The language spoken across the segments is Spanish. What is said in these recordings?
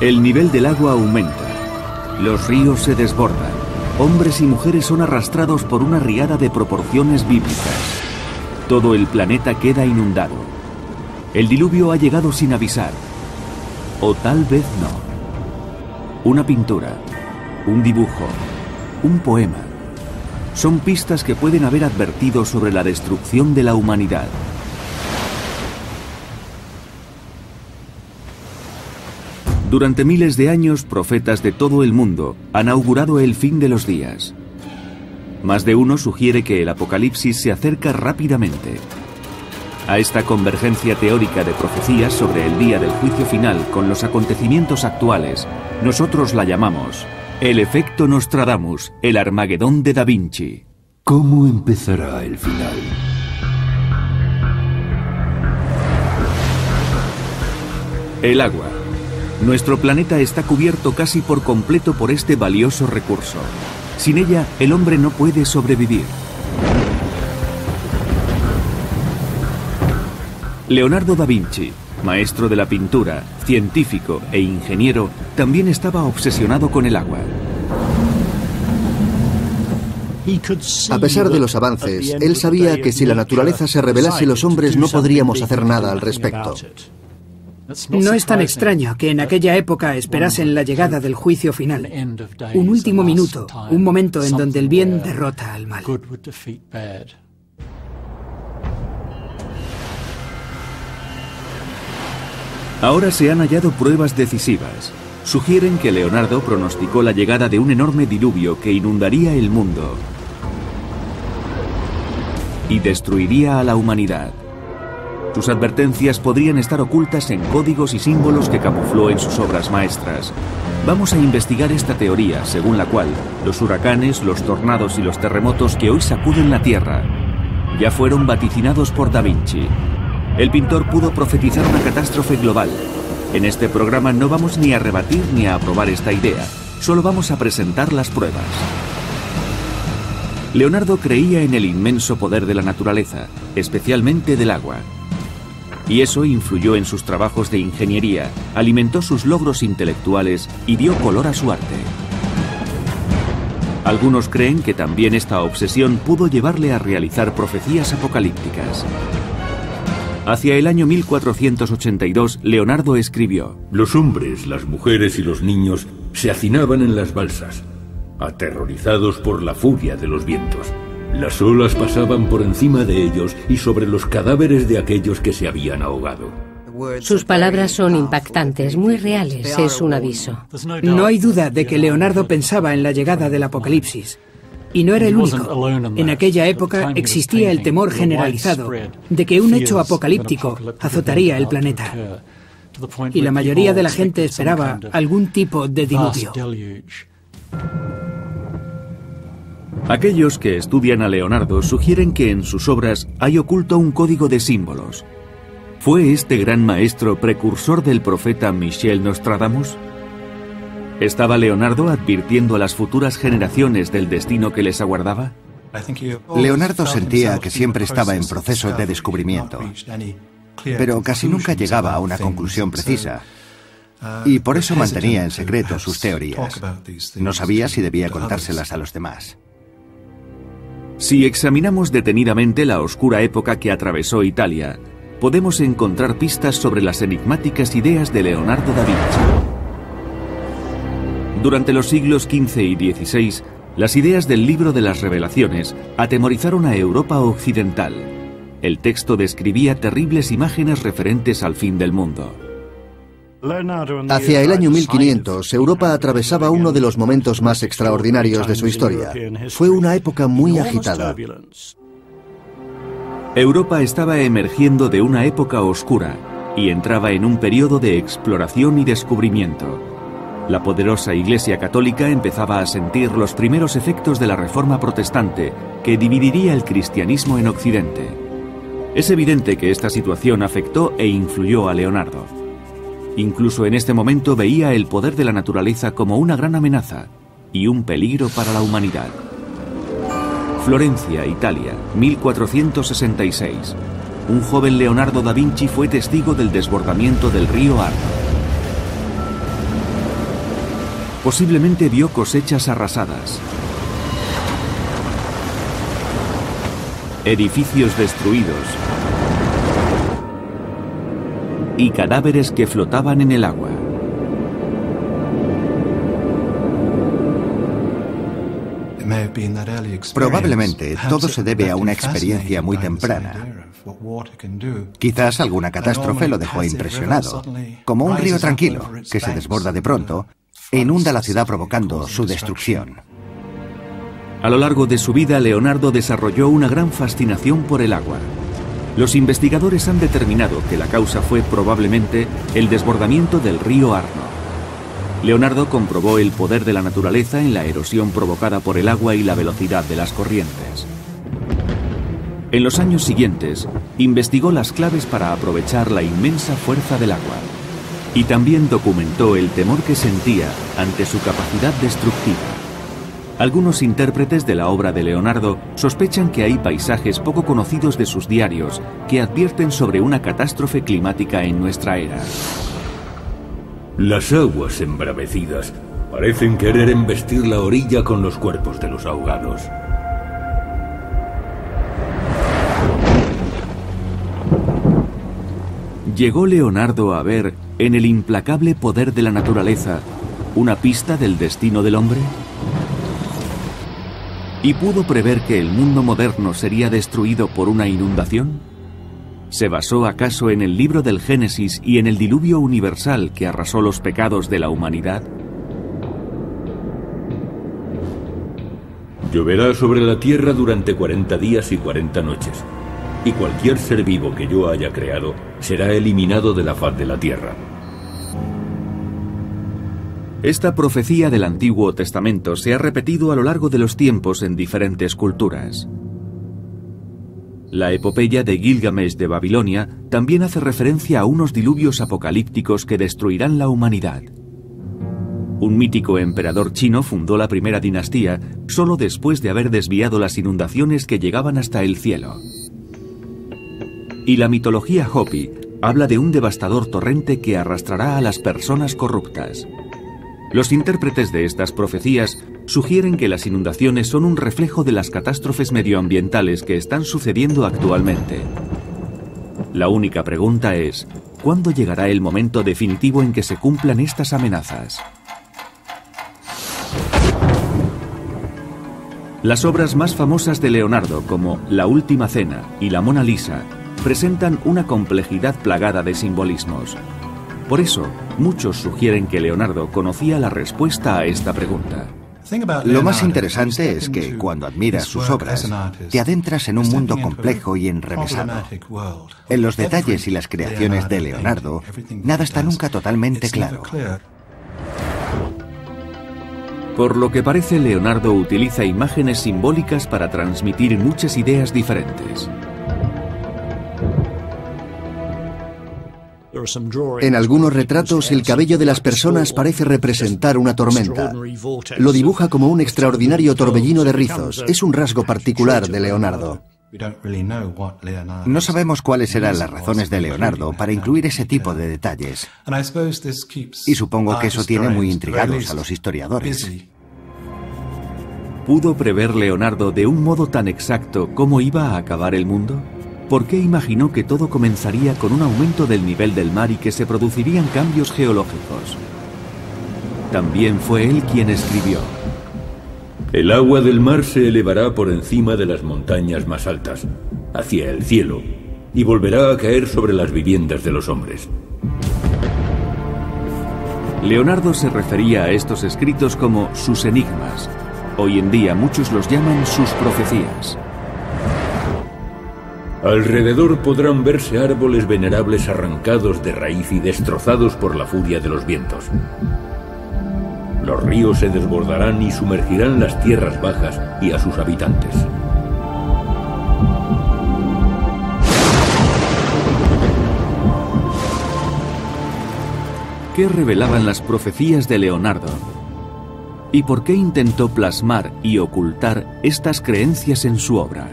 El nivel del agua aumenta. Los ríos se desbordan. Hombres y mujeres son arrastrados por una riada de proporciones bíblicas. Todo el planeta queda inundado. El diluvio ha llegado sin avisar. O tal vez no. Una pintura, un dibujo, un poema. Son pistas que pueden haber advertido sobre la destrucción de la humanidad. Durante miles de años, profetas de todo el mundo han augurado el fin de los días. Más de uno sugiere que el apocalipsis se acerca rápidamente. A esta convergencia teórica de profecías sobre el día del juicio final con los acontecimientos actuales, nosotros la llamamos el efecto Nostradamus, el Armagedón de Da Vinci. ¿Cómo empezará el final? El agua. Nuestro planeta está cubierto casi por completo por este valioso recurso. Sin ella, el hombre no puede sobrevivir. Leonardo da Vinci, maestro de la pintura, científico e ingeniero, también estaba obsesionado con el agua. A pesar de los avances, él sabía que si la naturaleza se rebelase, los hombres no podríamos hacer nada al respecto. No es tan extraño que en aquella época esperasen la llegada del juicio final. Un último minuto, un momento en donde el bien derrota al mal. Ahora se han hallado pruebas decisivas. Sugieren que Leonardo pronosticó la llegada de un enorme diluvio que inundaría el mundo y destruiría a la humanidad. Sus advertencias podrían estar ocultas en códigos y símbolos que camufló en sus obras maestras. Vamos a investigar esta teoría, según la cual los huracanes, los tornados y los terremotos que hoy sacuden la Tierra ya fueron vaticinados por Da Vinci. El pintor pudo profetizar una catástrofe global. En este programa no vamos ni a rebatir ni a aprobar esta idea, solo vamos a presentar las pruebas. Leonardo creía en el inmenso poder de la naturaleza, especialmente del agua. Y eso influyó en sus trabajos de ingeniería, alimentó sus logros intelectuales y dio color a su arte. Algunos creen que también esta obsesión pudo llevarle a realizar profecías apocalípticas. Hacia el año 1482, Leonardo escribió: Los hombres, las mujeres y los niños se hacinaban en las balsas, aterrorizados por la furia de los vientos. Las olas pasaban por encima de ellos y sobre los cadáveres de aquellos que se habían ahogado. Sus palabras son impactantes, muy reales, es un aviso. No hay duda de que Leonardo pensaba en la llegada del apocalipsis. Y no era el único. En aquella época existía el temor generalizado de que un hecho apocalíptico azotaría el planeta. Y la mayoría de la gente esperaba algún tipo de diluvio. Aquellos que estudian a Leonardo sugieren que en sus obras hay oculto un código de símbolos. ¿Fue este gran maestro precursor del profeta Michel Nostradamus? ¿Estaba Leonardo advirtiendo a las futuras generaciones del destino que les aguardaba? Leonardo sentía que siempre estaba en proceso de descubrimiento, pero casi nunca llegaba a una conclusión precisa. Y por eso mantenía en secreto sus teorías. No sabía si debía contárselas a los demás. Si examinamos detenidamente la oscura época que atravesó Italia, podemos encontrar pistas sobre las enigmáticas ideas de Leonardo da Vinci. Durante los siglos XV y XVI, las ideas del Libro de las Revelaciones atemorizaron a Europa occidental. El texto describía terribles imágenes referentes al fin del mundo. Hacia el año 1500, Europa atravesaba uno de los momentos más extraordinarios de su historia. Fue una época muy agitada. Europa estaba emergiendo de una época oscura y entraba en un periodo de exploración y descubrimiento. La poderosa Iglesia Católica empezaba a sentir los primeros efectos de la Reforma Protestante, que dividiría el cristianismo en Occidente. Es evidente que esta situación afectó e influyó a Leonardo. Incluso en este momento veía el poder de la naturaleza como una gran amenaza y un peligro para la humanidad. Florencia, Italia, 1466. Un joven Leonardo da Vinci fue testigo del desbordamiento del río Arno. Posiblemente vio cosechas arrasadas, edificios destruidos y cadáveres que flotaban en el agua. Probablemente todo se debe a una experiencia muy temprana. Quizás alguna catástrofe lo dejó impresionado, como un río tranquilo que se desborda de pronto e inunda la ciudad provocando su destrucción. A lo largo de su vida, Leonardo desarrolló una gran fascinación por el agua. Los investigadores han determinado que la causa fue probablemente el desbordamiento del río Arno. Leonardo comprobó el poder de la naturaleza en la erosión provocada por el agua y la velocidad de las corrientes. En los años siguientes, investigó las claves para aprovechar la inmensa fuerza del agua. Y también documentó el temor que sentía ante su capacidad destructiva. Algunos intérpretes de la obra de Leonardo sospechan que hay paisajes poco conocidos de sus diarios que advierten sobre una catástrofe climática en nuestra era. Las aguas embravecidas parecen querer embestir la orilla con los cuerpos de los ahogados. ¿Llegó Leonardo a ver, en el implacable poder de la naturaleza, una pista del destino del hombre? ¿Y pudo prever que el mundo moderno sería destruido por una inundación? ¿Se basó acaso en el libro del Génesis y en el diluvio universal que arrasó los pecados de la humanidad? Lloverá sobre la tierra durante 40 días y 40 noches, y cualquier ser vivo que yo haya creado será eliminado de la faz de la tierra. Esta profecía del Antiguo Testamento se ha repetido a lo largo de los tiempos en diferentes culturas. La epopeya de Gilgamesh de Babilonia también hace referencia a unos diluvios apocalípticos que destruirán la humanidad. Un mítico emperador chino fundó la primera dinastía solo después de haber desviado las inundaciones que llegaban hasta el cielo. Y la mitología Hopi habla de un devastador torrente que arrastrará a las personas corruptas. Los intérpretes de estas profecías sugieren que las inundaciones son un reflejo de las catástrofes medioambientales que están sucediendo actualmente. La única pregunta es, ¿cuándo llegará el momento definitivo en que se cumplan estas amenazas? Las obras más famosas de Leonardo, como La Última Cena y La Mona Lisa, presentan una complejidad plagada de simbolismos. Por eso, muchos sugieren que Leonardo conocía la respuesta a esta pregunta. Lo más interesante es que cuando admiras sus obras, te adentras en un mundo complejo y enrevesado. En los detalles y las creaciones de Leonardo, nada está nunca totalmente claro. Por lo que parece, Leonardo utiliza imágenes simbólicas para transmitir muchas ideas diferentes. En algunos retratos, el cabello de las personas parece representar una tormenta. Lo dibuja como un extraordinario torbellino de rizos. Es un rasgo particular de Leonardo. No sabemos cuáles eran las razones de Leonardo para incluir ese tipo de detalles. Y supongo que eso tiene muy intrigados a los historiadores. ¿Pudo prever Leonardo de un modo tan exacto cómo iba a acabar el mundo? ¿Por qué imaginó que todo comenzaría con un aumento del nivel del mar y que se producirían cambios geológicos? También fue él quien escribió: el agua del mar se elevará por encima de las montañas más altas, hacia el cielo, y volverá a caer sobre las viviendas de los hombres. Leonardo se refería a estos escritos como sus enigmas. Hoy en día muchos los llaman sus profecías. Alrededor podrán verse árboles venerables arrancados de raíz y destrozados por la furia de los vientos. Los ríos se desbordarán y sumergirán las tierras bajas y a sus habitantes. ¿Qué revelaban las profecías de Leonardo? ¿Y por qué intentó plasmar y ocultar estas creencias en su obra?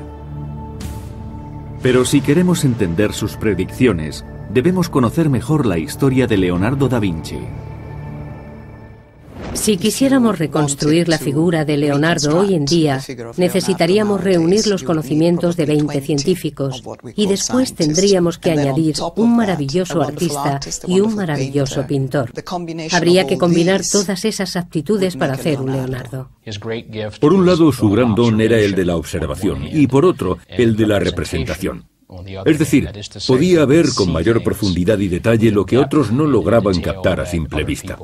Pero si queremos entender sus predicciones, debemos conocer mejor la historia de Leonardo da Vinci. Si quisiéramos reconstruir la figura de Leonardo hoy en día, necesitaríamos reunir los conocimientos de 20 científicos y después tendríamos que añadir un maravilloso artista y un maravilloso pintor. Habría que combinar todas esas aptitudes para hacer un Leonardo. Por un lado, su gran don era el de la observación y por otro, el de la representación. Es decir, podía ver con mayor profundidad y detalle lo que otros no lograban captar a simple vista.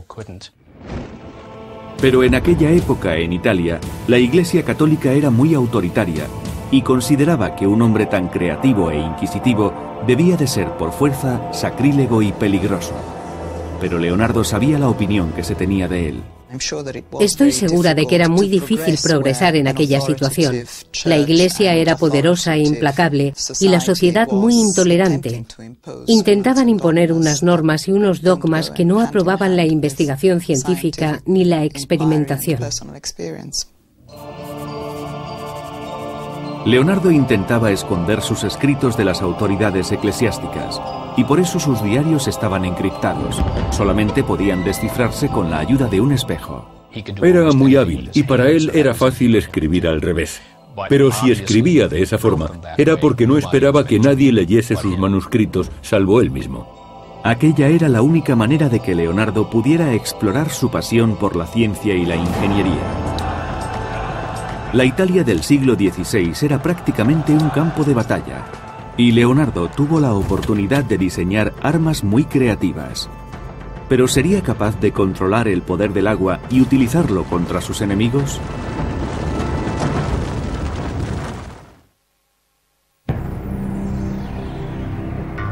Pero en aquella época en Italia, la Iglesia católica era muy autoritaria y consideraba que un hombre tan creativo e inquisitivo debía de ser por fuerza sacrílego y peligroso. Pero Leonardo sabía la opinión que se tenía de él. Estoy segura de que era muy difícil progresar en aquella situación. La Iglesia era poderosa e implacable y la sociedad muy intolerante. Intentaban imponer unas normas y unos dogmas que no aprobaban la investigación científica ni la experimentación. Leonardo intentaba esconder sus escritos de las autoridades eclesiásticas y por eso sus diarios estaban encriptados. Solamente podían descifrarse con la ayuda de un espejo. Era muy hábil y para él era fácil escribir al revés. Pero si escribía de esa forma, era porque no esperaba que nadie leyese sus manuscritos, salvo él mismo. Aquella era la única manera de que Leonardo pudiera explorar su pasión por la ciencia y la ingeniería. La Italia del siglo XVI era prácticamente un campo de batalla, y Leonardo tuvo la oportunidad de diseñar armas muy creativas. ¿Pero sería capaz de controlar el poder del agua y utilizarlo contra sus enemigos?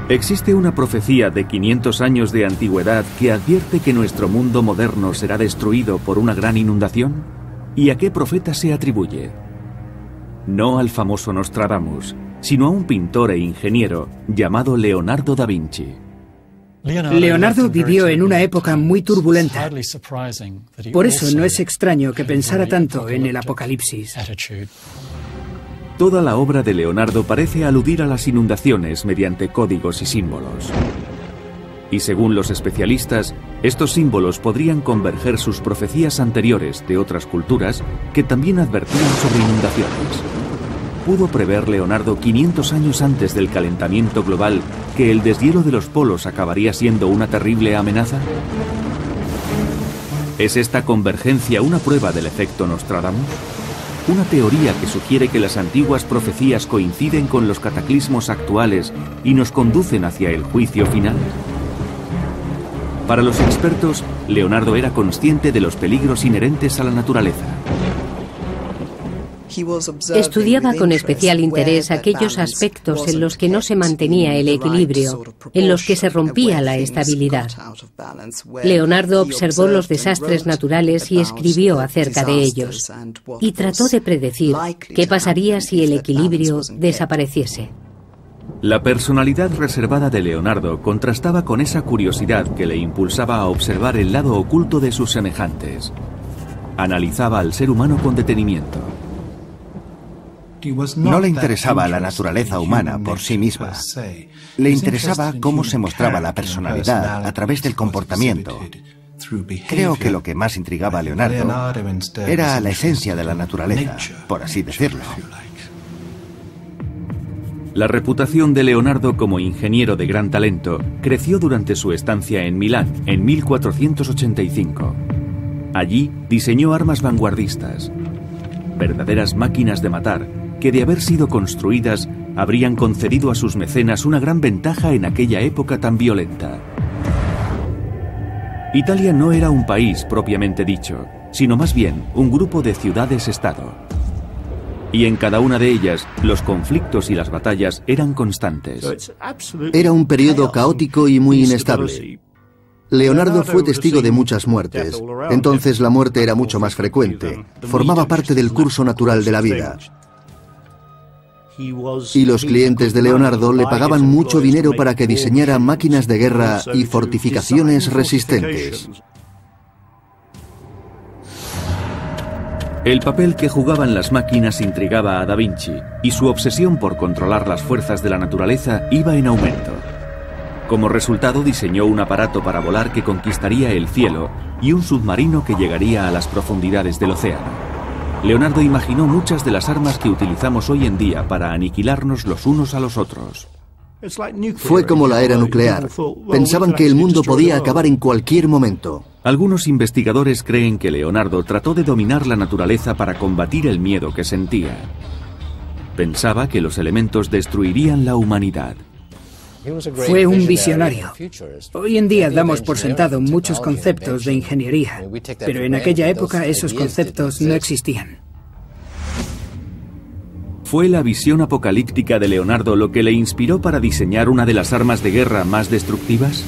Existe una profecía de 500 años de antigüedad que advierte que nuestro mundo moderno será destruido por una gran inundación. ¿Y a qué profeta se atribuye? No al famoso Nostradamus, sino a un pintor e ingeniero llamado Leonardo da Vinci. Leonardo vivió en una época muy turbulenta. Por eso no es extraño que pensara tanto en el Apocalipsis. Toda la obra de Leonardo parece aludir a las inundaciones mediante códigos y símbolos. Y según los especialistas, estos símbolos podrían converger sus profecías anteriores de otras culturas que también advertían sobre inundaciones. ¿Pudo prever Leonardo 500 años antes del calentamiento global que el deshielo de los polos acabaría siendo una terrible amenaza? ¿Es esta convergencia una prueba del efecto Nostradamus? ¿Una teoría que sugiere que las antiguas profecías coinciden con los cataclismos actuales y nos conducen hacia el juicio final? Para los expertos, Leonardo era consciente de los peligros inherentes a la naturaleza. Estudiaba con especial interés aquellos aspectos en los que no se mantenía el equilibrio, en los que se rompía la estabilidad. Leonardo observó los desastres naturales y escribió acerca de ellos, y trató de predecir qué pasaría si el equilibrio desapareciese. La personalidad reservada de Leonardo contrastaba con esa curiosidad que le impulsaba a observar el lado oculto de sus semejantes. Analizaba al ser humano con detenimiento. No le interesaba la naturaleza humana por sí misma. Le interesaba cómo se mostraba la personalidad a través del comportamiento. Creo que lo que más intrigaba a Leonardo era la esencia de la naturaleza, por así decirlo. La reputación de Leonardo como ingeniero de gran talento creció durante su estancia en Milán en 1485. Allí diseñó armas vanguardistas, verdaderas máquinas de matar que, de haber sido construidas, habrían concedido a sus mecenas una gran ventaja en aquella época tan violenta. Italia no era un país propiamente dicho, sino más bien un grupo de ciudades-estado. Y en cada una de ellas, los conflictos y las batallas eran constantes. Era un periodo caótico y muy inestable. Leonardo fue testigo de muchas muertes. Entonces la muerte era mucho más frecuente. Formaba parte del curso natural de la vida. Y los clientes de Leonardo le pagaban mucho dinero para que diseñara máquinas de guerra y fortificaciones resistentes. El papel que jugaban las máquinas intrigaba a Da Vinci, y su obsesión por controlar las fuerzas de la naturaleza iba en aumento. Como resultado, diseñó un aparato para volar que conquistaría el cielo y un submarino que llegaría a las profundidades del océano. Leonardo imaginó muchas de las armas que utilizamos hoy en día para aniquilarnos los unos a los otros. Fue como la era nuclear. Pensaban que el mundo podía acabar en cualquier momento. Algunos investigadores creen que Leonardo trató de dominar la naturaleza para combatir el miedo que sentía. Pensaba que los elementos destruirían la humanidad. Fue un visionario. Hoy en día damos por sentado muchos conceptos de ingeniería, pero en aquella época esos conceptos no existían. ¿Fue la visión apocalíptica de Leonardo lo que le inspiró para diseñar una de las armas de guerra más destructivas?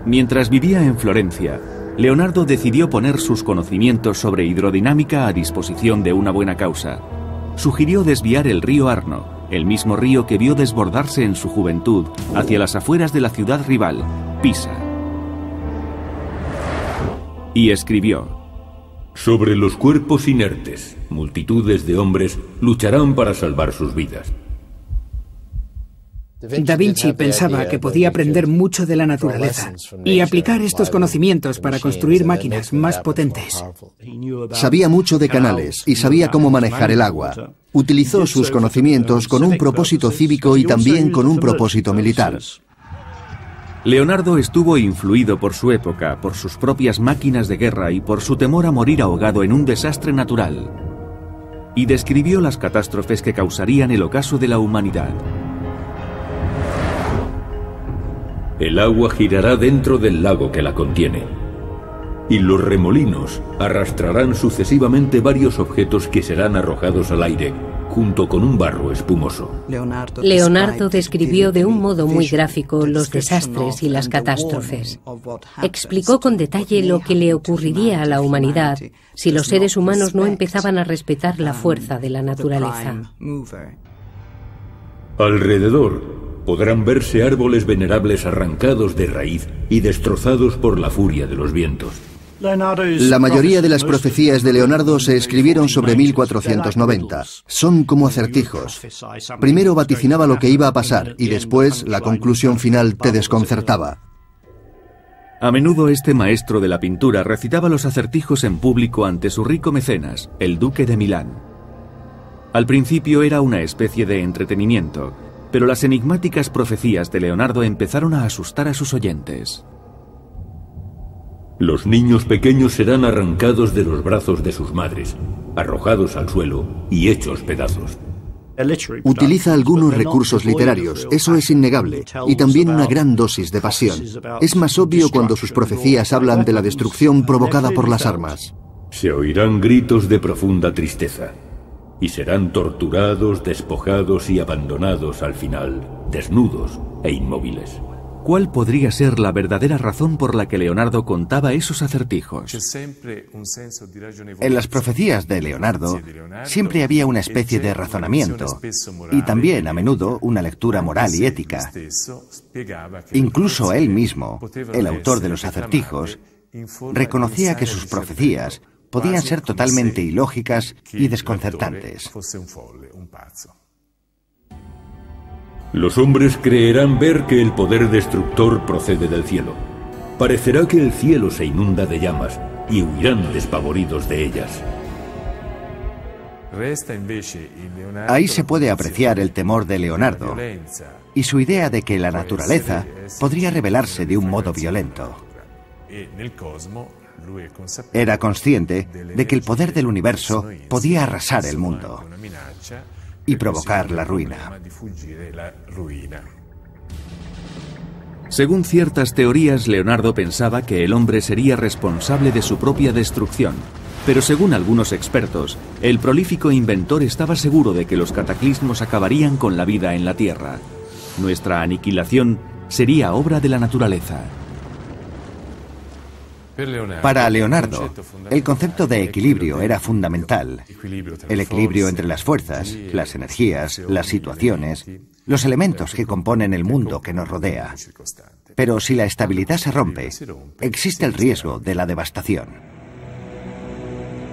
Mientras vivía en Florencia, Leonardo decidió poner sus conocimientos sobre hidrodinámica a disposición de una buena causa. Sugirió desviar el río Arno, el mismo río que vio desbordarse en su juventud hacia las afueras de la ciudad rival, Pisa. Y escribió: sobre los cuerpos inertes, multitudes de hombres lucharán para salvar sus vidas. Da Vinci pensaba que podía aprender mucho de la naturaleza y aplicar estos conocimientos para construir máquinas más potentes. Sabía mucho de canales y sabía cómo manejar el agua. Utilizó sus conocimientos con un propósito cívico y también con un propósito militar. Leonardo estuvo influido por su época, por sus propias máquinas de guerra y por su temor a morir ahogado en un desastre natural. Y describió las catástrofes que causarían el ocaso de la humanidad. El agua girará dentro del lago que la contiene, y los remolinos arrastrarán sucesivamente varios objetos que serán arrojados al aire, junto con un barro espumoso. Leonardo describió de un modo muy gráfico los desastres y las catástrofes. Explicó con detalle lo que le ocurriría a la humanidad si los seres humanos no empezaban a respetar la fuerza de la naturaleza. Alrededor podrán verse árboles venerables arrancados de raíz y destrozados por la furia de los vientos. La mayoría de las profecías de Leonardo se escribieron sobre 1490. Son como acertijos. Primero vaticinaba lo que iba a pasar y después la conclusión final te desconcertaba. A menudo este maestro de la pintura recitaba los acertijos en público ante su rico mecenas, el duque de Milán. Al principio era una especie de entretenimiento, pero las enigmáticas profecías de Leonardo empezaron a asustar a sus oyentes. Los niños pequeños serán arrancados de los brazos de sus madres, arrojados al suelo y hechos pedazos. Utiliza algunos recursos literarios, eso es innegable, y también una gran dosis de pasión. Es más obvio cuando sus profecías hablan de la destrucción provocada por las armas. Se oirán gritos de profunda tristeza, y serán torturados, despojados y abandonados al final, desnudos e inmóviles. ¿Cuál podría ser la verdadera razón por la que Leonardo contaba esos acertijos? En las profecías de Leonardo siempre había una especie de razonamiento y también a menudo una lectura moral y ética. Incluso él mismo, el autor de los acertijos, reconocía que sus profecías podían ser totalmente ilógicas y desconcertantes. Los hombres creerán ver que el poder destructor procede del cielo. Parecerá que el cielo se inunda de llamas y huirán despavoridos de ellas. Ahí se puede apreciar el temor de Leonardo y su idea de que la naturaleza podría rebelarse de un modo violento. Era consciente de que el poder del universo podía arrasar el mundo y provocar la ruina. Según ciertas teorías, Leonardo pensaba que el hombre sería responsable de su propia destrucción, pero según algunos expertos, el prolífico inventor estaba seguro de que los cataclismos acabarían con la vida en la Tierra. Nuestra aniquilación sería obra de la naturaleza. Para Leonardo, el concepto de equilibrio era fundamental. El equilibrio entre las fuerzas, las energías, las situaciones, los elementos que componen el mundo que nos rodea. Pero si la estabilidad se rompe, existe el riesgo de la devastación.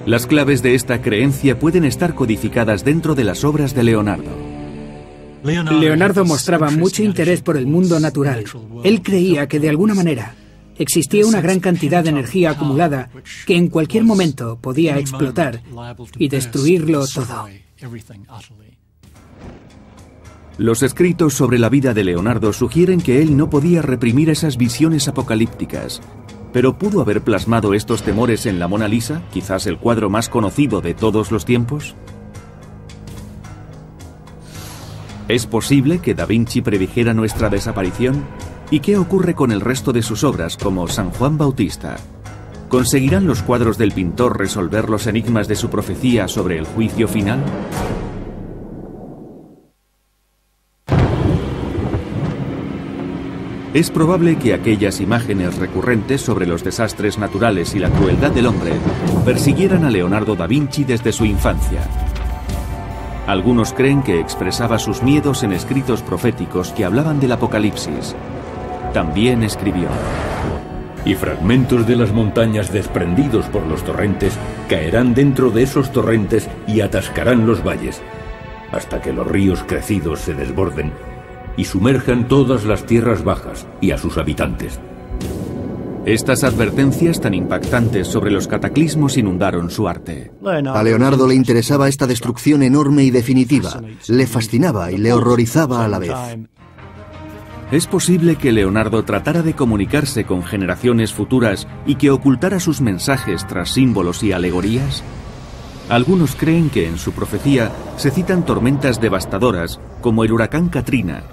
Las claves de esta creencia pueden estar codificadas dentro de las obras de Leonardo. Leonardo mostraba mucho interés por el mundo natural. Él creía que de alguna manera existía una gran cantidad de energía acumulada que en cualquier momento podía explotar y destruirlo todo. Los escritos sobre la vida de Leonardo sugieren que él no podía reprimir esas visiones apocalípticas, pero ¿pudo haber plasmado estos temores en la Mona Lisa, quizás el cuadro más conocido de todos los tiempos? ¿Es posible que Da Vinci predijera nuestra desaparición? ¿Y qué ocurre con el resto de sus obras, como San Juan Bautista? ¿Conseguirán los cuadros del pintor resolver los enigmas de su profecía sobre el juicio final? Es probable que aquellas imágenes recurrentes sobre los desastres naturales y la crueldad del hombre persiguieran a Leonardo da Vinci desde su infancia. Algunos creen que expresaba sus miedos en escritos proféticos que hablaban del apocalipsis. También escribió: y fragmentos de las montañas desprendidos por los torrentes caerán dentro de esos torrentes y atascarán los valles, hasta que los ríos crecidos se desborden y sumerjan todas las tierras bajas y a sus habitantes. Estas advertencias tan impactantes sobre los cataclismos inundaron su arte. A Leonardo le interesaba esta destrucción enorme y definitiva. Le fascinaba y le horrorizaba a la vez. ¿Es posible que Leonardo tratara de comunicarse con generaciones futuras y que ocultara sus mensajes tras símbolos y alegorías? Algunos creen que en su profecía se citan tormentas devastadoras como el huracán Katrina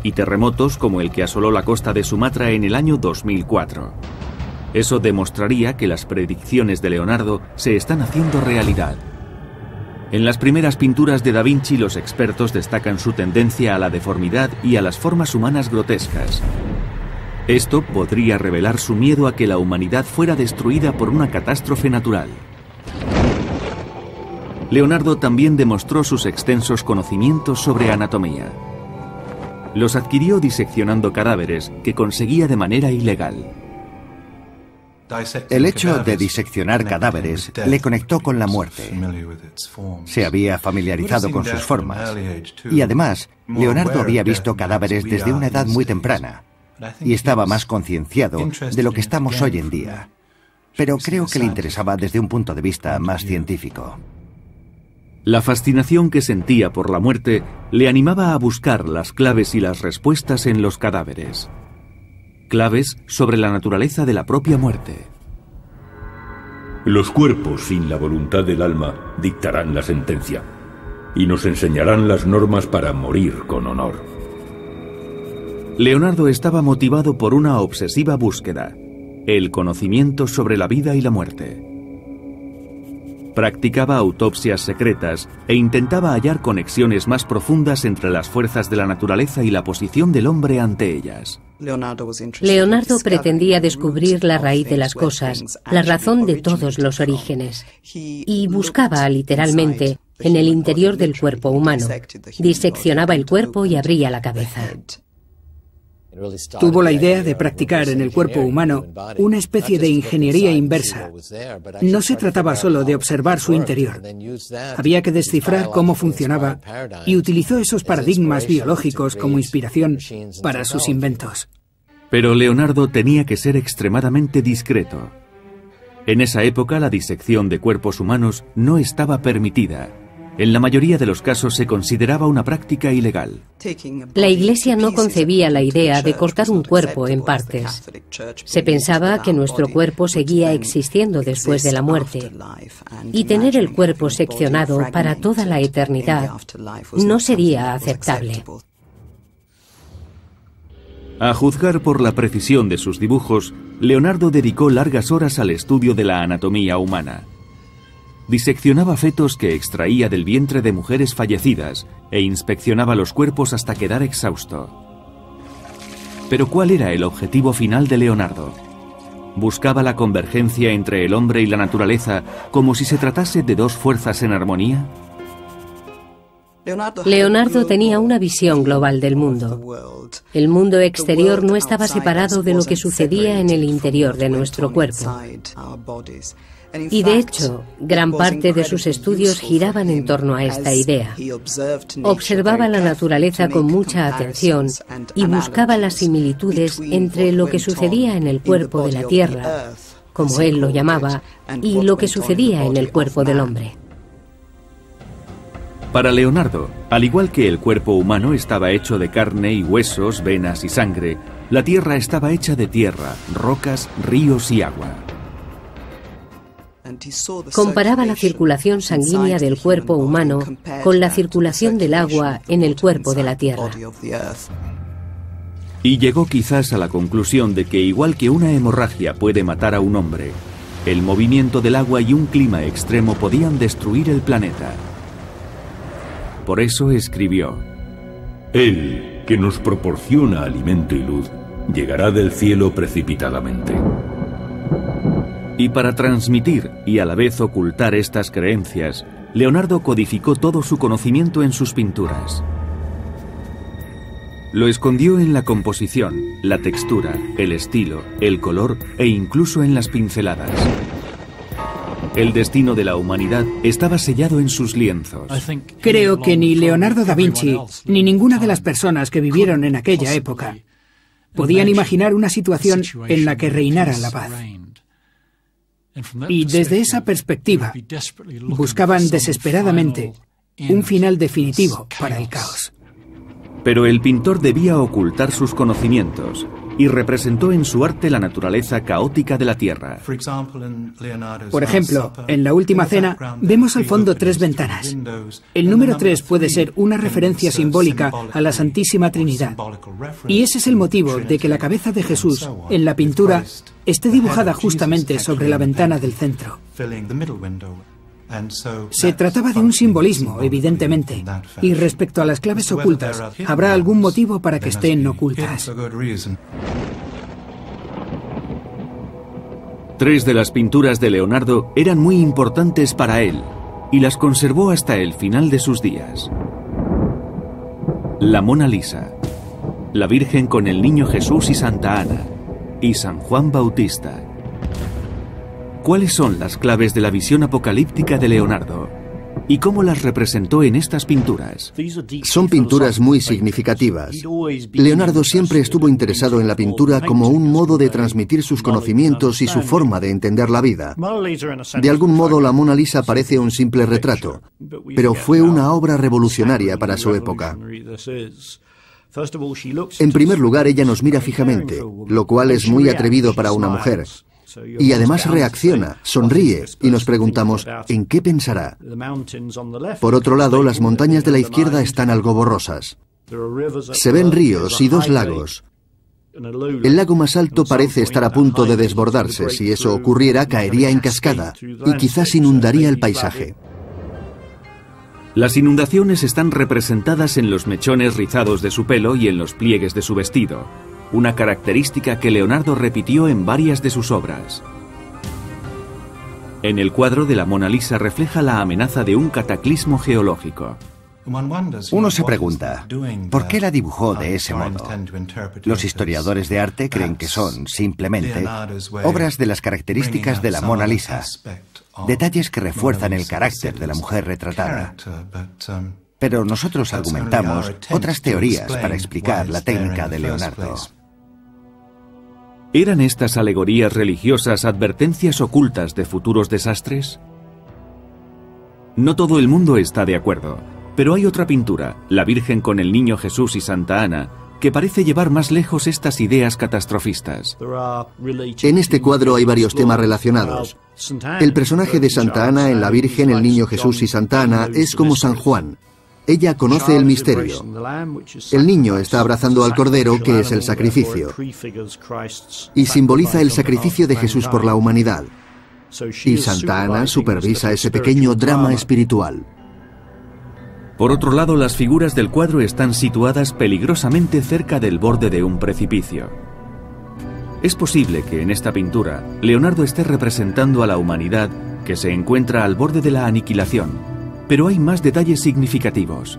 y terremotos como el que asoló la costa de Sumatra en el año 2004. Eso demostraría que las predicciones de Leonardo se están haciendo realidad. En las primeras pinturas de Da Vinci, los expertos destacan su tendencia a la deformidad y a las formas humanas grotescas. Esto podría revelar su miedo a que la humanidad fuera destruida por una catástrofe natural. Leonardo también demostró sus extensos conocimientos sobre anatomía. Los adquirió diseccionando cadáveres que conseguía de manera ilegal. El hecho de diseccionar cadáveres le conectó con la muerte. Se había familiarizado con sus formas. Y además, Leonardo había visto cadáveres desde una edad muy temprana y estaba más concienciado de lo que estamos hoy en día. Pero creo que le interesaba desde un punto de vista más científico. La fascinación que sentía por la muerte le animaba a buscar las claves y las respuestas en los cadáveres. Claves sobre la naturaleza de la propia muerte. Los cuerpos sin la voluntad del alma dictarán la sentencia y nos enseñarán las normas para morir con honor. Leonardo estaba motivado por una obsesiva búsqueda: el conocimiento sobre la vida y la muerte. Practicaba autopsias secretas e intentaba hallar conexiones más profundas entre las fuerzas de la naturaleza y la posición del hombre ante ellas. Leonardo pretendía descubrir la raíz de las cosas, la razón de todos los orígenes, y buscaba literalmente en el interior del cuerpo humano. Diseccionaba el cuerpo y abría la cabeza. Tuvo la idea de practicar en el cuerpo humano una especie de ingeniería inversa. No se trataba solo de observar su interior. Había que descifrar cómo funcionaba y utilizó esos paradigmas biológicos como inspiración para sus inventos. Pero Leonardo tenía que ser extremadamente discreto. En esa época la disección de cuerpos humanos no estaba permitida. En la mayoría de los casos se consideraba una práctica ilegal. La Iglesia no concebía la idea de cortar un cuerpo en partes. Se pensaba que nuestro cuerpo seguía existiendo después de la muerte, y tener el cuerpo seccionado para toda la eternidad no sería aceptable. A juzgar por la precisión de sus dibujos, Leonardo dedicó largas horas al estudio de la anatomía humana. Diseccionaba fetos que extraía del vientre de mujeres fallecidas e inspeccionaba los cuerpos hasta quedar exhausto. Pero ¿cuál era el objetivo final de Leonardo? ¿Buscaba la convergencia entre el hombre y la naturaleza como si se tratase de dos fuerzas en armonía? Leonardo tenía una visión global del mundo. El mundo exterior no estaba separado de lo que sucedía en el interior de nuestro cuerpo. Y de hecho, gran parte de sus estudios giraban en torno a esta idea. Observaba la naturaleza con mucha atención y buscaba las similitudes entre lo que sucedía en el cuerpo de la tierra, como él lo llamaba, y lo que sucedía en el cuerpo del hombre. Para Leonardo, al igual que el cuerpo humano estaba hecho de carne y huesos, venas y sangre, la tierra estaba hecha de tierra, rocas, ríos y agua. Comparaba la circulación sanguínea del cuerpo humano con la circulación del agua en el cuerpo de la tierra. Y llegó quizás a la conclusión de que igual que una hemorragia puede matar a un hombre, el movimiento del agua y un clima extremo podían destruir el planeta. Por eso escribió: Él, que nos proporciona alimento y luz, llegará del cielo precipitadamente. Y para transmitir y a la vez ocultar estas creencias, Leonardo codificó todo su conocimiento en sus pinturas. Lo escondió en la composición, la textura, el estilo, el color e incluso en las pinceladas. El destino de la humanidad estaba sellado en sus lienzos. Creo que ni Leonardo da Vinci, ni ninguna de las personas que vivieron en aquella época podían imaginar una situación en la que reinara la paz. Y desde esa perspectiva, buscaban desesperadamente un final definitivo para el caos. Pero el pintor debía ocultar sus conocimientos y representó en su arte la naturaleza caótica de la Tierra. Por ejemplo, en la Última Cena vemos al fondo 3 ventanas. El número 3 puede ser una referencia simbólica a la Santísima Trinidad. Y ese es el motivo de que la cabeza de Jesús en la pintura esté dibujada justamente sobre la ventana del centro. Se trataba de un simbolismo, evidentemente, y respecto a las claves ocultas, habrá algún motivo para que estén ocultas. 3 de las pinturas de Leonardo eran muy importantes para él, y las conservó hasta el final de sus días. La Mona Lisa, la Virgen con el Niño Jesús y Santa Ana, y San Juan Bautista. ¿Cuáles son las claves de la visión apocalíptica de Leonardo? ¿Y cómo las representó en estas pinturas? Son pinturas muy significativas. Leonardo siempre estuvo interesado en la pintura como un modo de transmitir sus conocimientos y su forma de entender la vida. De algún modo, la Mona Lisa parece un simple retrato, pero fue una obra revolucionaria para su época. En primer lugar, ella nos mira fijamente, lo cual es muy atrevido para una mujer. Y además reacciona, sonríe, y nos preguntamos, ¿en qué pensará? Por otro lado, las montañas de la izquierda están algo borrosas. Se ven ríos y 2 lagos. El lago más alto parece estar a punto de desbordarse. Si eso ocurriera, caería en cascada y quizás inundaría el paisaje. Las inundaciones están representadas en los mechones rizados de su pelo y en los pliegues de su vestido, una característica que Leonardo repitió en varias de sus obras. En el cuadro de la Mona Lisa refleja la amenaza de un cataclismo geológico. Uno se pregunta, ¿por qué la dibujó de ese modo? Los historiadores de arte creen que son, simplemente, obras de las características de la Mona Lisa, detalles que refuerzan el carácter de la mujer retratada. Pero nosotros argumentamos otras teorías para explicar la técnica de Leonardo. ¿Eran estas alegorías religiosas advertencias ocultas de futuros desastres? No todo el mundo está de acuerdo, pero hay otra pintura, la Virgen con el Niño Jesús y Santa Ana, que parece llevar más lejos estas ideas catastrofistas. En este cuadro hay varios temas relacionados. El personaje de Santa Ana en la Virgen, el Niño Jesús y Santa Ana es como San Juan. Ella conoce el misterio. El niño está abrazando al Cordero, que es el sacrificio, y simboliza el sacrificio de Jesús por la humanidad. Y Santa Ana supervisa ese pequeño drama espiritual. Por otro lado, las figuras del cuadro están situadas peligrosamente cerca del borde de un precipicio. Es posible que en esta pintura Leonardo esté representando a la humanidad que se encuentra al borde de la aniquilación. Pero hay más detalles significativos.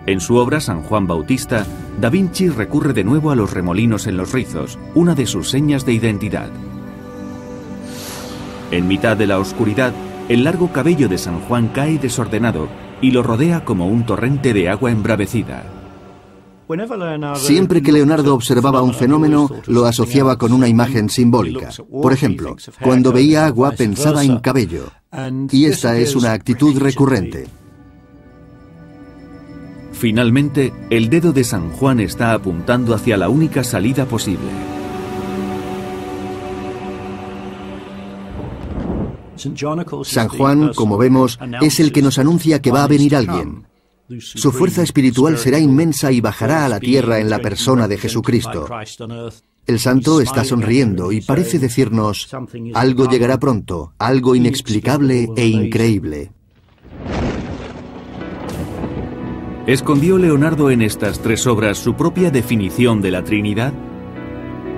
En su obra San Juan Bautista, Da Vinci recurre de nuevo a los remolinos en los rizos, una de sus señas de identidad. En mitad de la oscuridad, el largo cabello de San Juan cae desordenado y lo rodea como un torrente de agua embravecida. Siempre que Leonardo observaba un fenómeno, lo asociaba con una imagen simbólica. Por ejemplo, cuando veía agua pensaba en cabello. Y esta es una actitud recurrente. Finalmente, el dedo de San Juan está apuntando hacia la única salida posible. San Juan, como vemos, es el que nos anuncia que va a venir alguien. Su fuerza espiritual será inmensa y bajará a la tierra en la persona de Jesucristo. El santo está sonriendo y parece decirnos, algo llegará pronto, algo inexplicable e increíble. ¿Escondió Leonardo en estas tres obras su propia definición de la Trinidad?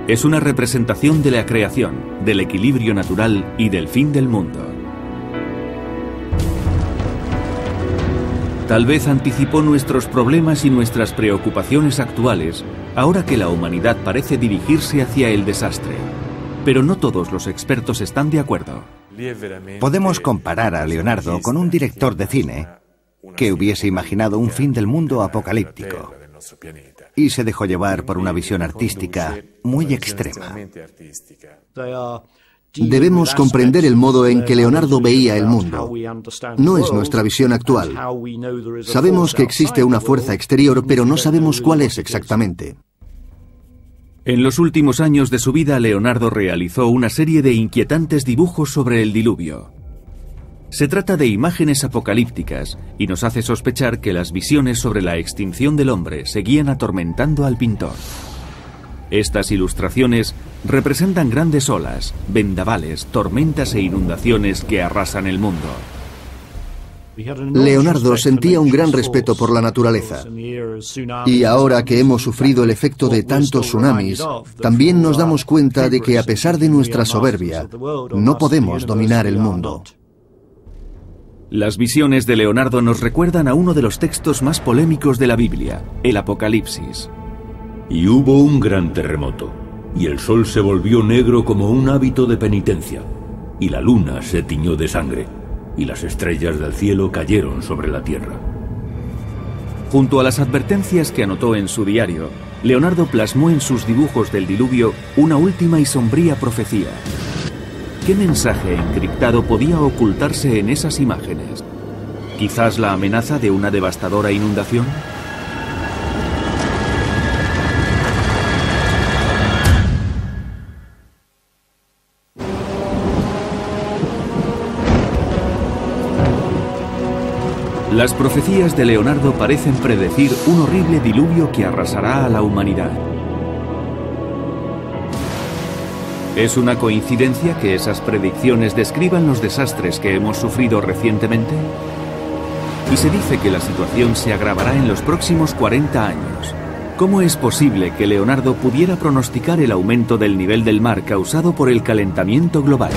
Es una representación de la creación, del equilibrio natural y del fin del mundo. Tal vez anticipó nuestros problemas y nuestras preocupaciones actuales, ahora que la humanidad parece dirigirse hacia el desastre. Pero no todos los expertos están de acuerdo. Podemos comparar a Leonardo con un director de cine que hubiese imaginado un fin del mundo apocalíptico y se dejó llevar por una visión artística muy extrema. Debemos comprender el modo en que Leonardo veía el mundo. No es nuestra visión actual. Sabemos que existe una fuerza exterior, pero no sabemos cuál es exactamente. En los últimos años de su vida, Leonardo realizó una serie de inquietantes dibujos sobre el diluvio. Se trata de imágenes apocalípticas y nos hace sospechar que las visiones sobre la extinción del hombre seguían atormentando al pintor. Estas ilustraciones representan grandes olas, vendavales, tormentas e inundaciones que arrasan el mundo. Leonardo sentía un gran respeto por la naturaleza. Y ahora que hemos sufrido el efecto de tantos tsunamis, también nos damos cuenta de que a pesar de nuestra soberbia, no podemos dominar el mundo. Las visiones de Leonardo nos recuerdan a uno de los textos más polémicos de la Biblia, el Apocalipsis. Y hubo un gran terremoto, y el sol se volvió negro como un hábito de penitencia, y la luna se tiñó de sangre, y las estrellas del cielo cayeron sobre la tierra. Junto a las advertencias que anotó en su diario, Leonardo plasmó en sus dibujos del diluvio una última y sombría profecía. ¿Qué mensaje encriptado podía ocultarse en esas imágenes? ¿Quizás la amenaza de una devastadora inundación? Las profecías de Leonardo parecen predecir un horrible diluvio que arrasará a la humanidad. ¿Es una coincidencia que esas predicciones describan los desastres que hemos sufrido recientemente? Y se dice que la situación se agravará en los próximos 40 años. ¿Cómo es posible que Leonardo pudiera pronosticar el aumento del nivel del mar causado por el calentamiento global?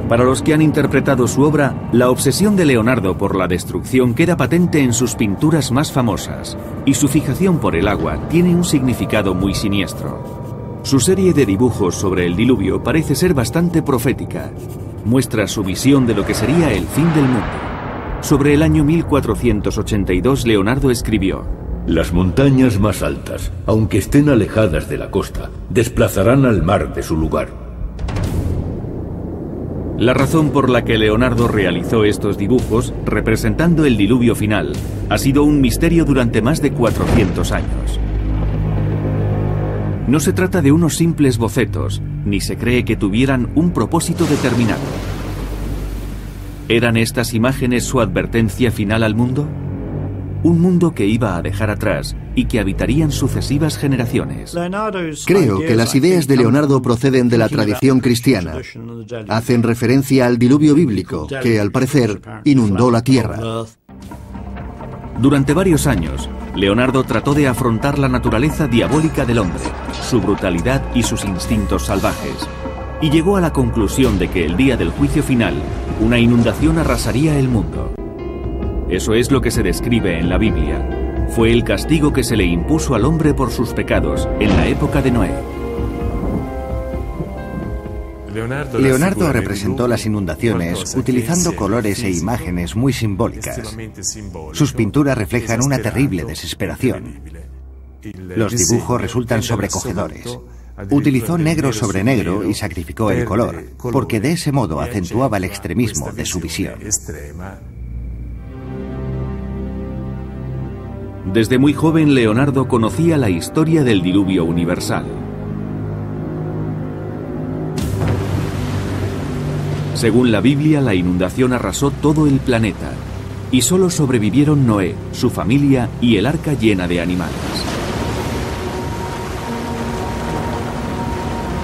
Para los que han interpretado su obra, la obsesión de Leonardo por la destrucción queda patente en sus pinturas más famosas, y su fijación por el agua tiene un significado muy siniestro. Su serie de dibujos sobre el diluvio parece ser bastante profética. Muestra su visión de lo que sería el fin del mundo. Sobre el año 1482, Leonardo escribió: Las montañas más altas, aunque estén alejadas de la costa, desplazarán al mar de su lugar. La razón por la que Leonardo realizó estos dibujos, representando el diluvio final, ha sido un misterio durante más de 400 años. No se trata de unos simples bocetos, ni se cree que tuvieran un propósito determinado. ¿Eran estas imágenes su advertencia final al mundo? Un mundo que iba a dejar atrás y que habitarían sucesivas generaciones. Creo que las ideas de Leonardo proceden de la tradición cristiana. Hacen referencia al diluvio bíblico, que al parecer inundó la tierra. Durante varios años, Leonardo trató de afrontar la naturaleza diabólica del hombre, su brutalidad y sus instintos salvajes, y llegó a la conclusión de que el día del juicio final, una inundación arrasaría el mundo. Eso es lo que se describe en la Biblia. Fue el castigo que se le impuso al hombre por sus pecados en la época de Noé. Leonardo representó las inundaciones utilizando colores e imágenes muy simbólicas. Sus pinturas reflejan una terrible desesperación. Los dibujos resultan sobrecogedores. Utilizó negro sobre negro y sacrificó el color, porque de ese modo acentuaba el extremismo de su visión. Desde muy joven, Leonardo conocía la historia del diluvio universal. Según la Biblia, la inundación arrasó todo el planeta, y solo sobrevivieron Noé, su familia y el arca llena de animales.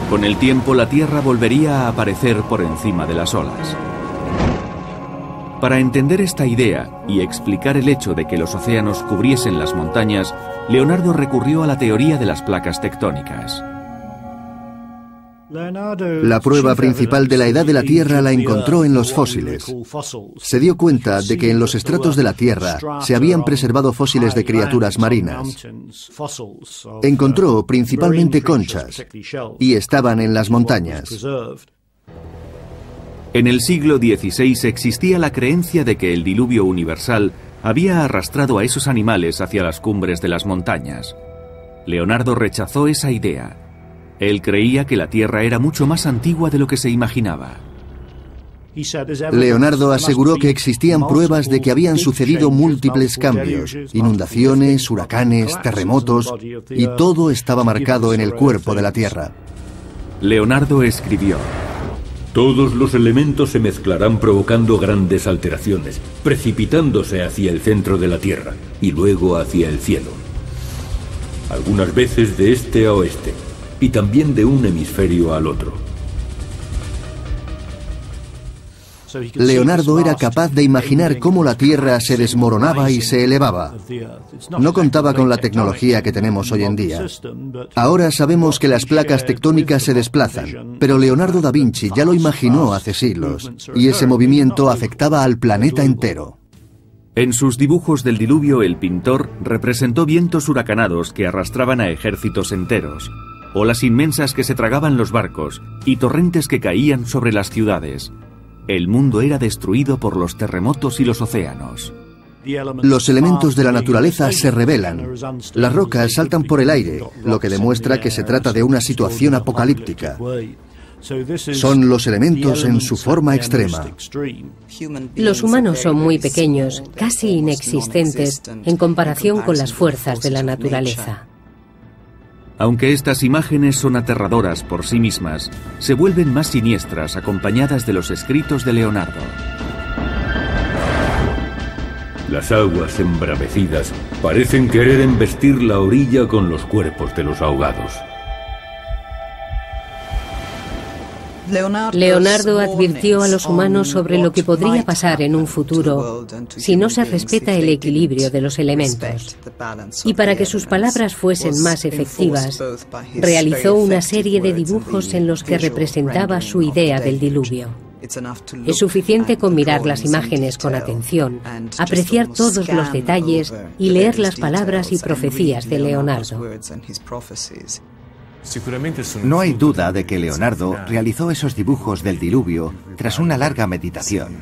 Con el tiempo, la tierra volvería a aparecer por encima de las olas. Para entender esta idea y explicar el hecho de que los océanos cubriesen las montañas, Leonardo recurrió a la teoría de las placas tectónicas. La prueba principal de la edad de la Tierra la encontró en los fósiles. Se dio cuenta de que en los estratos de la Tierra se habían preservado fósiles de criaturas marinas. Encontró principalmente conchas y estaban en las montañas. En el siglo XVI existía la creencia de que el diluvio universal había arrastrado a esos animales hacia las cumbres de las montañas. Leonardo rechazó esa idea. Él creía que la Tierra era mucho más antigua de lo que se imaginaba. Leonardo aseguró que existían pruebas de que habían sucedido múltiples cambios, inundaciones, huracanes, terremotos, y todo estaba marcado en el cuerpo de la Tierra. Leonardo escribió: todos los elementos se mezclarán provocando grandes alteraciones, precipitándose hacia el centro de la Tierra y luego hacia el cielo. Algunas veces de este a oeste, y también de un hemisferio al otro. Leonardo era capaz de imaginar cómo la Tierra se desmoronaba y se elevaba. No contaba con la tecnología que tenemos hoy en día. Ahora sabemos que las placas tectónicas se desplazan, pero Leonardo da Vinci ya lo imaginó hace siglos, y ese movimiento afectaba al planeta entero. En sus dibujos del diluvio, el pintor representó vientos huracanados que arrastraban a ejércitos enteros, olas inmensas que se tragaban los barcos y torrentes que caían sobre las ciudades. El mundo era destruido por los terremotos y los océanos. Los elementos de la naturaleza se rebelan. Las rocas saltan por el aire, lo que demuestra que se trata de una situación apocalíptica. Son los elementos en su forma extrema. Los humanos son muy pequeños, casi inexistentes, en comparación con las fuerzas de la naturaleza. Aunque estas imágenes son aterradoras por sí mismas, se vuelven más siniestras acompañadas de los escritos de Leonardo. Las aguas embravecidas parecen querer embestir la orilla con los cuerpos de los ahogados. Leonardo advirtió a los humanos sobre lo que podría pasar en un futuro si no se respeta el equilibrio de los elementos. Y para que sus palabras fuesen más efectivas, realizó una serie de dibujos en los que representaba su idea del diluvio. Es suficiente con mirar las imágenes con atención, apreciar todos los detalles y leer las palabras y profecías de Leonardo. No hay duda de que Leonardo realizó esos dibujos del diluvio tras una larga meditación.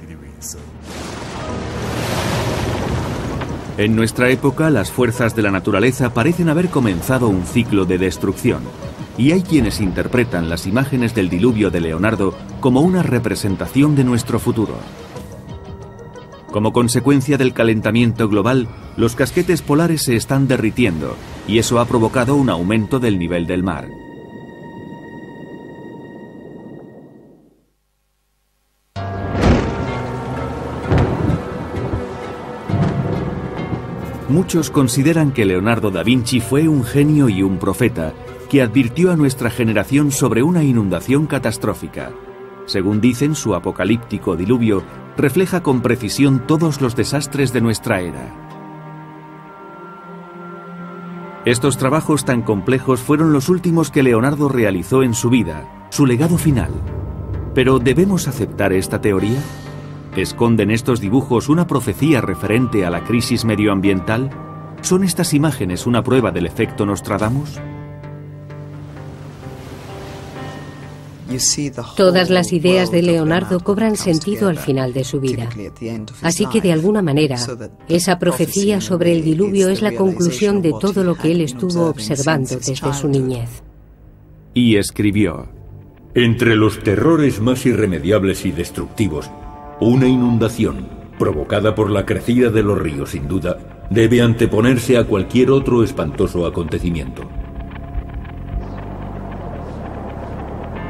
En nuestra época, las fuerzas de la naturaleza parecen haber comenzado un ciclo de destrucción, y hay quienes interpretan las imágenes del diluvio de Leonardo como una representación de nuestro futuro. Como consecuencia del calentamiento global, los casquetes polares se están derritiendo, y eso ha provocado un aumento del nivel del mar. Muchos consideran que Leonardo da Vinci fue un genio y un profeta que advirtió a nuestra generación sobre una inundación catastrófica. Según dicen, su apocalíptico diluvio refleja con precisión todos los desastres de nuestra era. Estos trabajos tan complejos fueron los últimos que Leonardo realizó en su vida, su legado final. ¿Pero debemos aceptar esta teoría? ¿Esconden estos dibujos una profecía referente a la crisis medioambiental? ¿Son estas imágenes una prueba del efecto Nostradamus? Todas las ideas de Leonardo cobran sentido al final de su vida. Así que, de alguna manera, esa profecía sobre el diluvio es la conclusión de todo lo que él estuvo observando desde su niñez. Y escribió: entre los terrores más irremediables y destructivos, una inundación, provocada por la crecida de los ríos, sin duda, debe anteponerse a cualquier otro espantoso acontecimiento.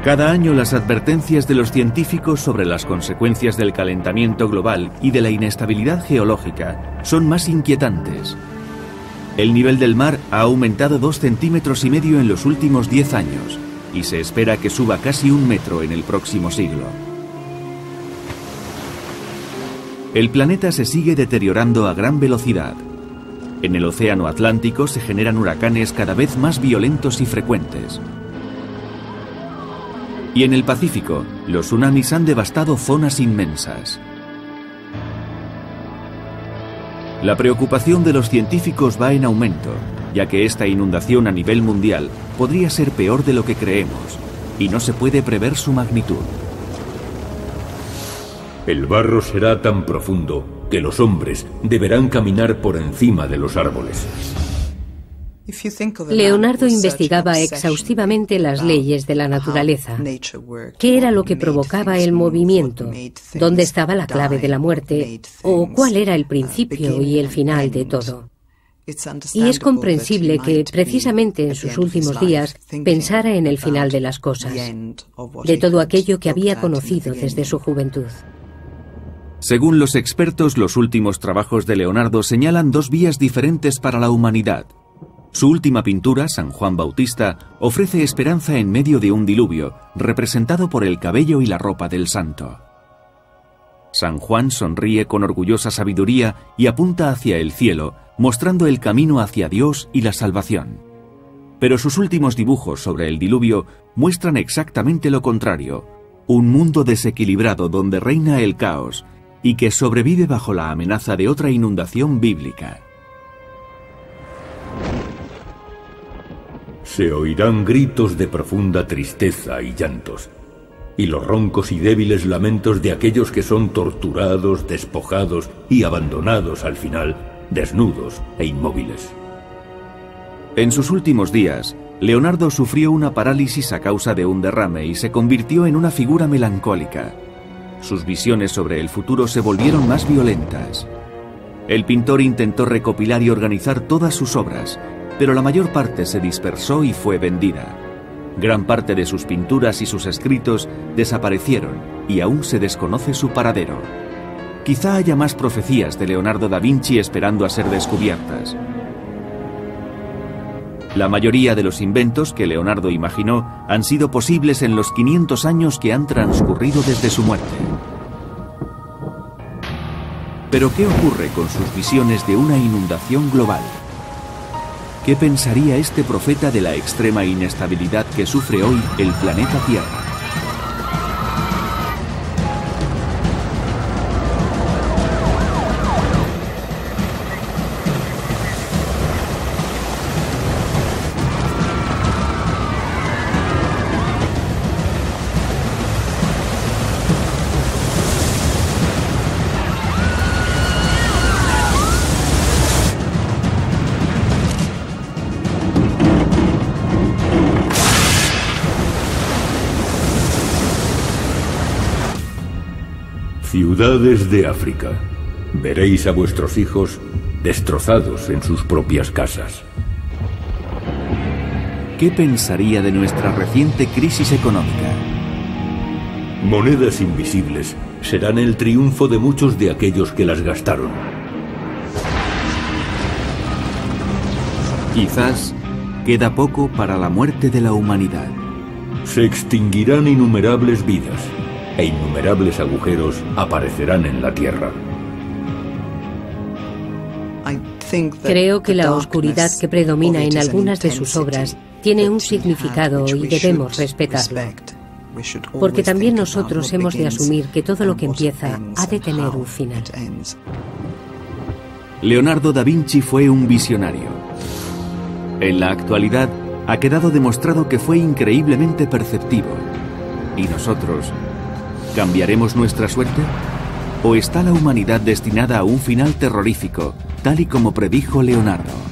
Cada año las advertencias de los científicos sobre las consecuencias del calentamiento global y de la inestabilidad geológica son más inquietantes. El nivel del mar ha aumentado 2,5 centímetros en los últimos 10 años y se espera que suba casi 1 metro en el próximo siglo. El planeta se sigue deteriorando a gran velocidad. En el océano Atlántico se generan huracanes cada vez más violentos y frecuentes. Y en el Pacífico, los tsunamis han devastado zonas inmensas. La preocupación de los científicos va en aumento, ya que esta inundación a nivel mundial podría ser peor de lo que creemos, y no se puede prever su magnitud. El barro será tan profundo que los hombres deberán caminar por encima de los árboles. Leonardo investigaba exhaustivamente las leyes de la naturaleza. ¿Qué era lo que provocaba el movimiento? ¿Dónde estaba la clave de la muerte? ¿O cuál era el principio y el final de todo? Y es comprensible que, precisamente en sus últimos días, pensara en el final de las cosas, de todo aquello que había conocido desde su juventud. Según los expertos, los últimos trabajos de Leonardo señalan 2 vías diferentes para la humanidad. Su última pintura, San Juan Bautista, ofrece esperanza en medio de un diluvio, representado por el cabello y la ropa del santo. San Juan sonríe con orgullosa sabiduría y apunta hacia el cielo, mostrando el camino hacia Dios y la salvación. Pero sus últimos dibujos sobre el diluvio muestran exactamente lo contrario: un mundo desequilibrado donde reina el caos y que sobrevive bajo la amenaza de otra inundación bíblica. Se oirán gritos de profunda tristeza y llantos, y los roncos y débiles lamentos de aquellos que son torturados, despojados y abandonados al final, desnudos e inmóviles. En sus últimos días, Leonardo sufrió una parálisis a causa de un derrame y se convirtió en una figura melancólica. Sus visiones sobre el futuro se volvieron más violentas. El pintor intentó recopilar y organizar todas sus obras, pero la mayor parte se dispersó y fue vendida. Gran parte de sus pinturas y sus escritos desaparecieron y aún se desconoce su paradero. Quizá haya más profecías de Leonardo da Vinci esperando a ser descubiertas. La mayoría de los inventos que Leonardo imaginó han sido posibles en los 500 años que han transcurrido desde su muerte. Pero ¿qué ocurre con sus visiones de una inundación global? ¿Qué pensaría este profeta de la extrema inestabilidad que sufre hoy el planeta Tierra? Ciudades de África. Veréis a vuestros hijos destrozados en sus propias casas. ¿Qué pensaría de nuestra reciente crisis económica? Monedas invisibles serán el triunfo de muchos de aquellos que las gastaron. Quizás queda poco para la muerte de la humanidad. Se extinguirán innumerables vidas e innumerables agujeros aparecerán en la Tierra. Creo que la oscuridad que predomina en algunas de sus obras tiene un significado y debemos respetarlo. Porque también nosotros hemos de asumir que todo lo que empieza ha de tener un final. Leonardo da Vinci fue un visionario. En la actualidad ha quedado demostrado que fue increíblemente perceptivo. ¿Y nosotros? ¿Cambiaremos nuestra suerte? ¿O está la humanidad destinada a un final terrorífico, tal y como predijo Leonardo?